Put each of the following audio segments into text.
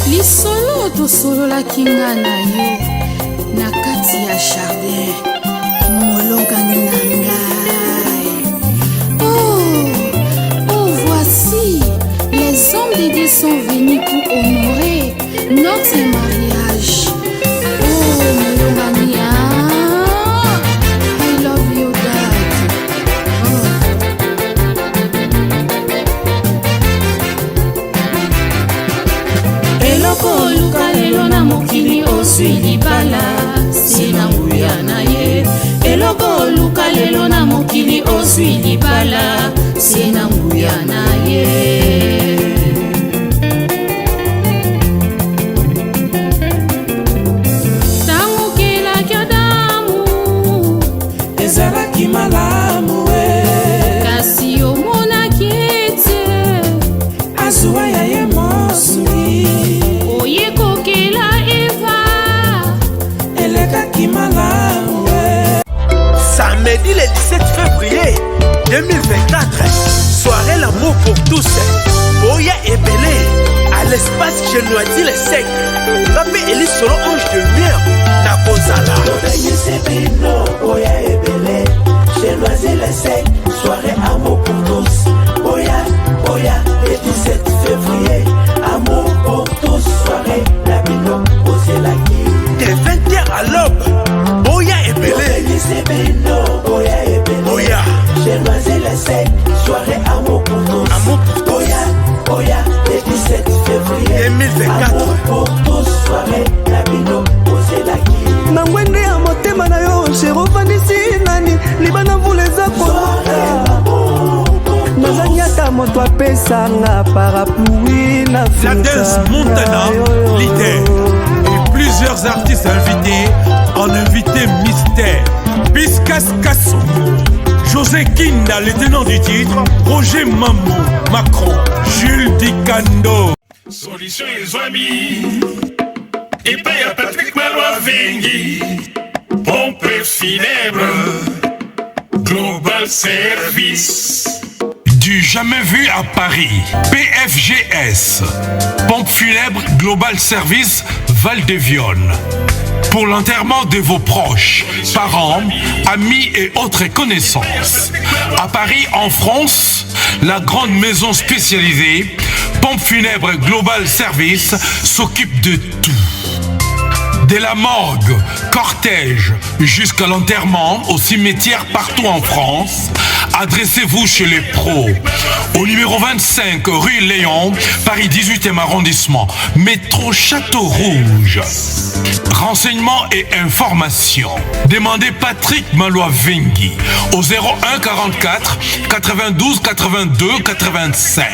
Lisolo tosololaki nga na yo na kati ya jardin molongani na ngai. Oh, voici les hommes de Dieu sont venus pour honorer notre mariage. Oh, molongani, I love you, Dad. Eloko luka lelo na mokili oswi libala sina nguya na ye. Eloko luka lelo na mokili oswi libala sina nguya na ye. Tango kelaki Adamu ezalaki malamu kasi omonaki ete azuwa ya ye mosuni. Oyekokela Eva elekaki malamu. Samedi le 17 février 2024, soirée l'amour pour tous. Boya et Belé à l'espace Genoisi les 5. Rappé Elie solo ange de lumière na Kozala. Boya et Belé, Genoisi les 5, soirée amour pour tous. Boya, le 17 février, amour pour tous, soirée la bino, posez la guille. De 20h à l'aube, Boya et Belé. Boya et Belé. Boya. Genoisi les 5, soirée amour pour tous. Amour pour tous. Boya, le 17 février, 2024. amour pour tous, soirée la bino, posez la guille. Nangwende ya motema na yo sherovandisi nani libana vuleza kolota nazani ata moto apesanga parapluie na La danse Montana, leader. Et plusieurs artistes invités en invité mystère. Piscas Kasso, José Kinda, le tenant du titre, Roger Mamou, Macron, Jules Dicando. Solution et amis, et paye à Patrick Malois Vengi, pompe funèbre, Global Service. Du jamais vu à Paris, PFGS, Pompe funèbre Global Service Val-de-Vione. Pour l'enterrement de vos proches, parents, amis et autres connaissances. À Paris, en France, la grande maison spécialisée, Pompe funèbre Global Service, s'occupe de tout. De la morgue, cortège, jusqu'à l'enterrement au cimetière partout en France, adressez-vous chez les pros. Au numéro 25 rue Léon, Paris 18e arrondissement, métro Château Rouge. Renseignements et informations. Demandez Patrick Malois Vengi au 01 44 92 82 85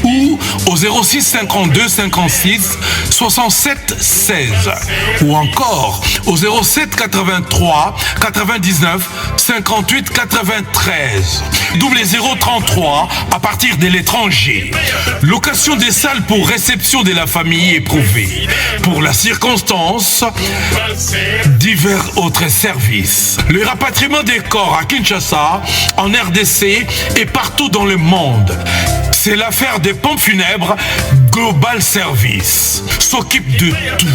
ou au 06 52 56 67 16 ou encore au 07 83 99 58 93 double 033 à partir de l'étranger. Location des salles pour réception de la famille éprouvée. Pour la circonstance, divers autres services. Le rapatriement des corps à Kinshasa, en RDC et partout dans le monde. C'est l'affaire des pompes funèbres Global Service. S'occupe de tout.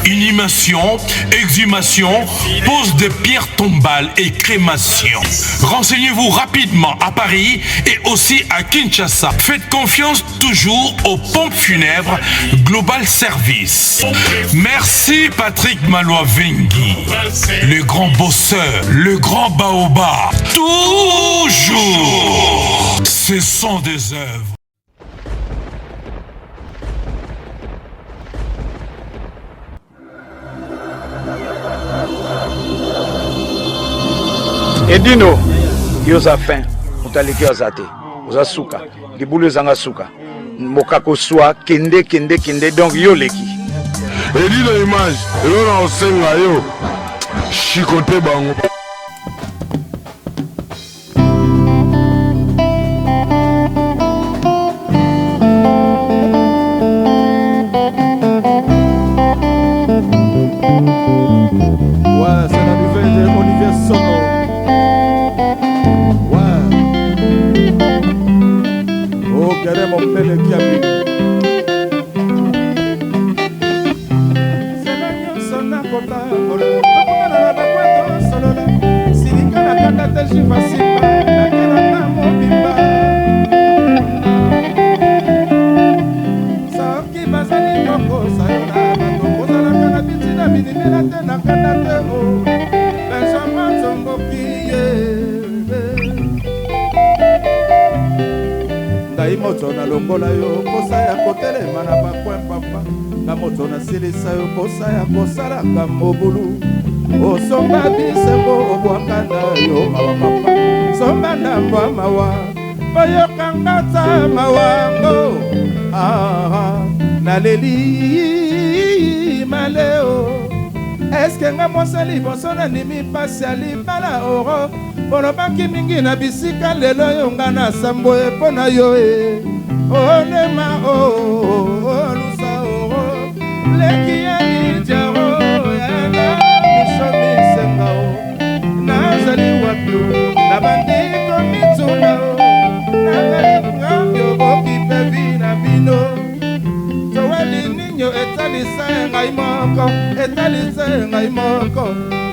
Inhumation, exhumation, pose de pierres tombales et crémation. Renseignez-vous rapidement à Paris et aussi à Kinshasa. Faites confiance toujours aux pompes funèbres Global Service. Merci Patrick Malois Vengi, le grand bosseur, le grand baobab. Toujours. Ce sont des œuvres. Edino, yoza fin, utaliki ozate, oza suka, libulu zanga suka, mokako swa, kende, donc yo leki. Edino image, elona osenga yo, chikote bango. Ouais, c'est l'anniversaire. Olivier Sono. Ouais. Oh, quel est mon bel Kiabi. C'est la nyonso na kota kolo. Tokuna na bakweto solola. Silika na kanda te jivasimba. Nakela na mobimba. Soki bazali koko sayola. Kozala kana bitina minimela te na kanda te o. Benjamin Tomboki ngai moto na longola yo posa ya kotelema na bakwen papa na moto na silisa yo posa ya kosalaka mobulu osomba bisembo obwaka na yo mawa papa somba na mbwa mawa oyokanga ta mawango naleli maleo eske nga mosali boso na ndimi pasi ya libala oro bolobaki mingi na bisika lelo yo nga na sambo epo na yo e olema olusa oro leki ya lijaro yana miso misenga o nazali wapio na bandiko mituna o nazali ngambi oboki pevi na bino toweli ninyo etalisa ngai moko etalisa ngai moko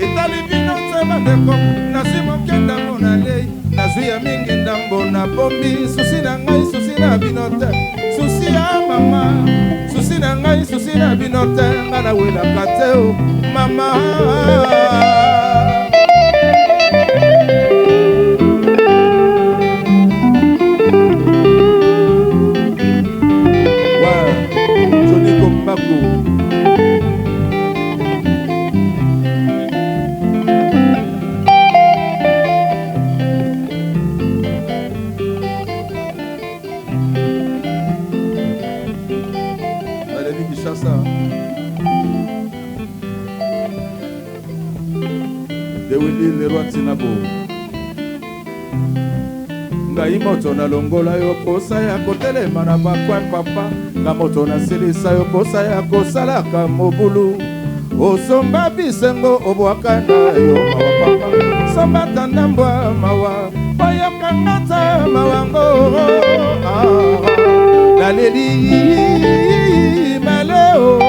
etali bino te bandeko nazwi mokenda mona lei nazwi ya mingi ndambo na bombi susi na ngai susi na bino te susi ya mama susi na ngai susi na bino te nga na welaka te o mama ngai moto na longola yo posa ya kotelema na bakwa papa nga moto na silisa yo posa ya kosalaka mobulu osomba bisengo obwaka na yo mawa papa somba tandambwa mawa oyokanga ta mawango naleli maleo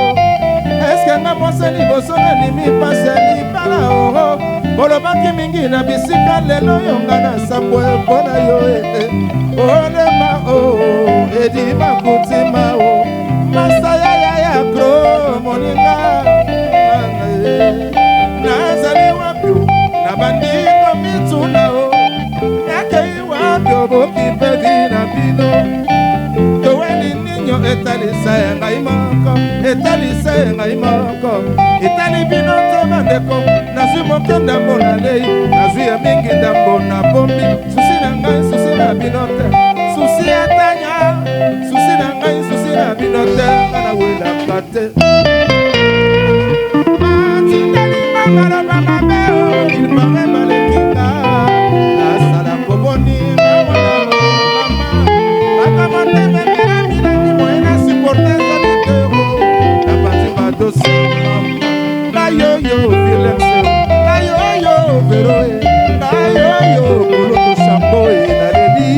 eske nga mosali boso na ndimi pasi ya libala oro bolobaki mingi na bisika lelo yonga na sambo mpona yo olema edi bakutima masaya ya kro moninga nazali wapi na bandiko mituna yakei wapi oboki pevi na bino toweli ninyo etalisa ya ngai moko etalisa ya ngai moko etali bino te bandeko nazwi mokenda mona lei nazwi ya mingi ndambo na bombi susi na ngai susi na bino te susi ya tanya susi na ngai susi na bino te nga na welaka te atindeli mangaloba mabe ilipare balekinga nasala koboni ngawana mama akamoteme milamilani moyena supporte zabitero na pati badosi yo violence yo vero yo koloto chambo na leli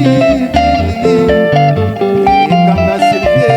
kanga Sylvie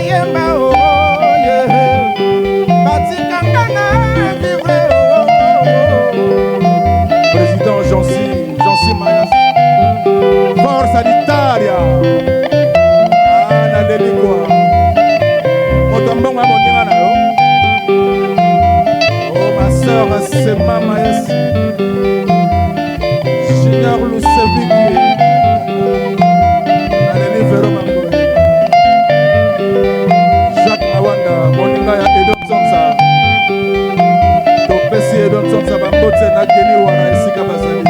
yemba oh yeah batikanga na vivre président Jancy Mayas force Italia na delikwa motombonga moninga na yo oh ma sœur c'est Mama Mayas Junior Luseviki Aleni Vero Mango Jacques Mawanda moninga ya Edon Zonza topesi Edon Zonza bambote na geni wana esika bazali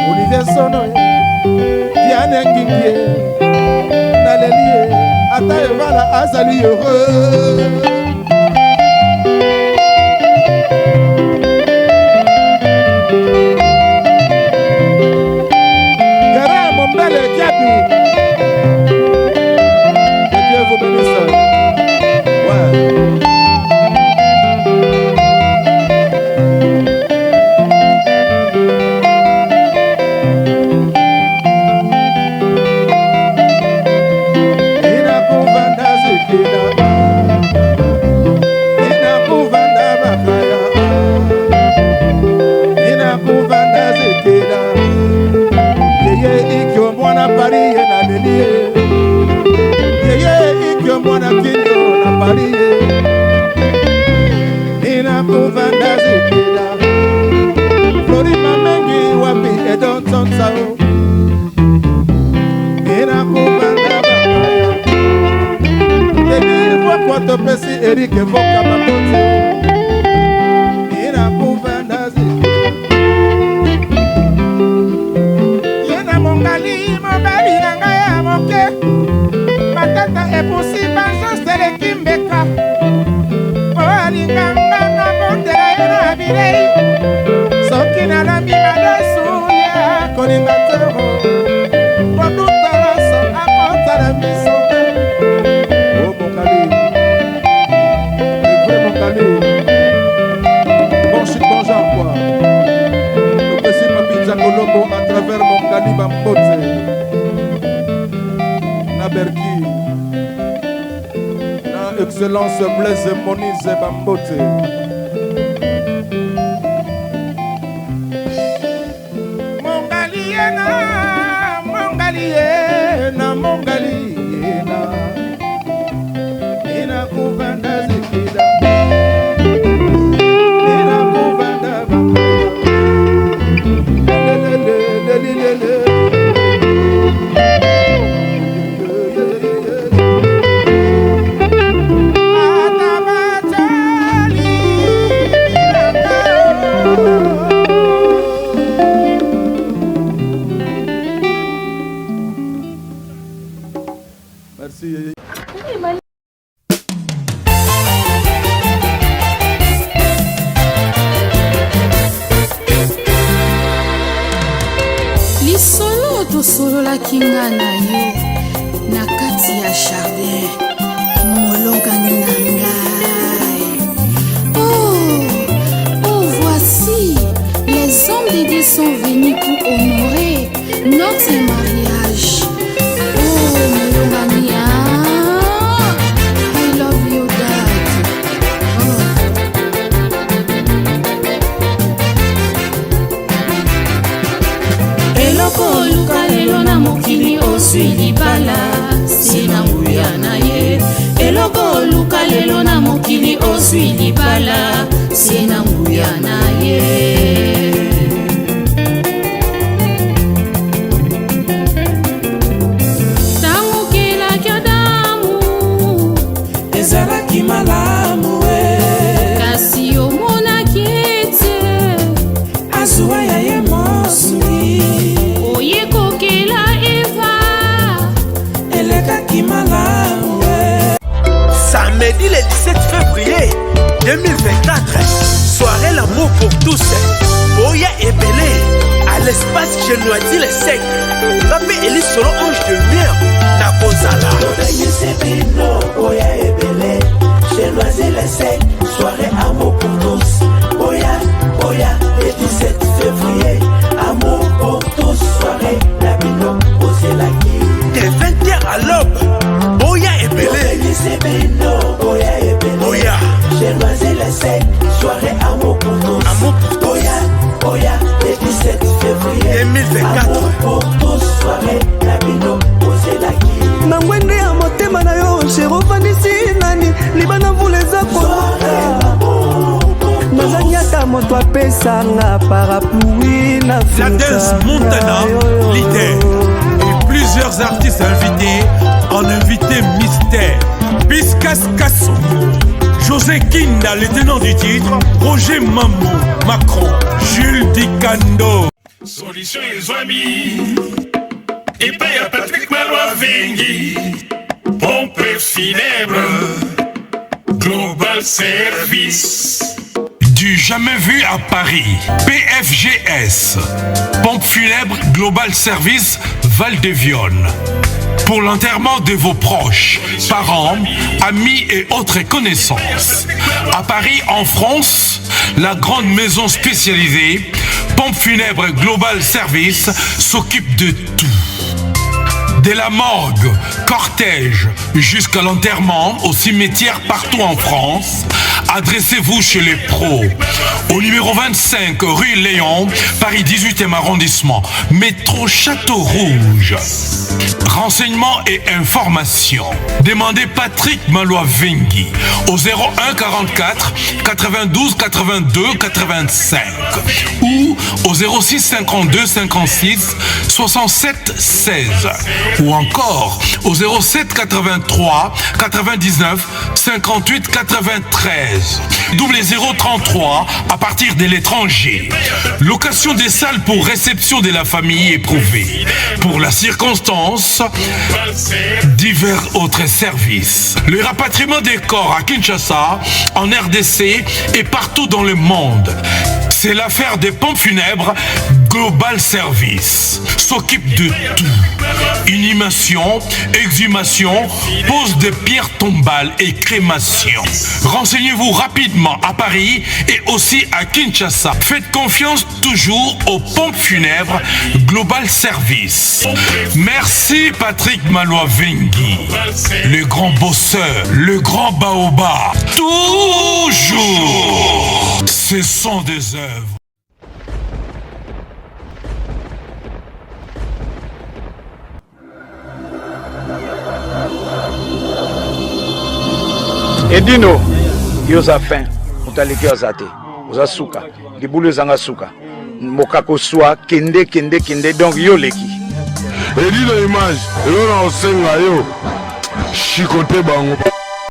Olivier Sono Diane Ngingie Nalelie Ata Evala Azali heureux Gara Mombele Kiabi Que Dieu vous bénisse. Ouais. Eric evoca mapote ina kuvandazi yena mongali mobali nanga ya moke matata epusi banjoste lekimbeka oalinganga na bondela yena bilei soki nalambi madasu ya kolinga tero kodutala so akotala miso Colombo à travers mon Kaliba Mbote na Berki na excellence Blaise Monize Bambote Mongaliena ina kuvanda zikida ina kuvanda Merci. lisolo tosololaki nga na yo na kati ya jardin molongani na ngai. Oh, voici les hommes de Dieu sont venus pour honorer Notre mariage. Oh, Melongania. I love you, Dad. Oh. Eloko luka lelo na mokili oswi libala sina nguya na ye. Eloko luka lelo na mokili oswi libala sina nguya na ye. ezalaki malamu kasi omonaki ete azuwa ya ye mosuni oyekokela eva elekaki malamu Samedi le 17 février 2024, soirée l'amour pour tous. Boya Ebele à l'espace Genoisi le 5. Rappé Elie solo ange de lumière na Kozala. Boya Ebele, Genoisi le 5, soirée amour pour tous. Boya, le 17 février, amour pour tous, soirée Nabino Ozelaki. De 20h à l'aube, Boya Ebele. Boya, Genoisi le 5, soirée amour pour tous. Amour pour tous. Boya, le 17 février, 2024. amour pour tous, soirée Nabino Ozelaki. na ngwende ya motema na yo sherovandisi nani libana mvula eza kolota nazangi ata moto apesanga parapluie na Zadez Montana, leader. Et plusieurs artistes invités en invité mystère. Piscas Kasso, José Kinda, le tenant du titre, Roger Mambo, Macron, Jules Dicando. Solution Ezwami. Et paye à Patrick Malois Vengi. Pompe funèbre. Global Service. Du jamais vu à Paris, PFGS, Pompe funèbre Global Service Val-de-Vione. Pour l'enterrement de vos proches, parents, amis et autres connaissances. À Paris, en France, la grande maison spécialisée, Pompe funèbre Global Service, s'occupe de tout. De la morgue, cortège, jusqu'à l'enterrement au cimetière partout en France, adressez-vous chez les pros. Au numéro 25 rue Léon, Paris 18e arrondissement, métro Château Rouge. Renseignements et informations. Demandez Patrick Malois Vengi au 01 44 92 82 85 ou au 06 52 56 67 16 ou encore au 07 83 99 58 93 double 033 à partir de l'étranger. Location des salles pour réception de la famille éprouvée. Pour la circonstance, divers autres services. Le rapatriement des corps à Kinshasa, en RDC et partout dans le monde. C'est l'affaire des pompes funèbres Global Service. S'occupe de tout. Inhumation, exhumation, pose de pierres tombales et crémation. Renseignez-vous rapidement à Paris et aussi à Kinshasa. Faites confiance toujours aux pompes funèbres Global Service. Merci Patrick Malois Vengi, le grand bosseur, le grand baobab. Toujours, ce sont des œuvres. Edino, yoza fin, mutaleki ozate, oza suka, libulu ezanga suka, mokako swa, kende, donc yo leki. Edino image, elona osenga yo, chikote bango.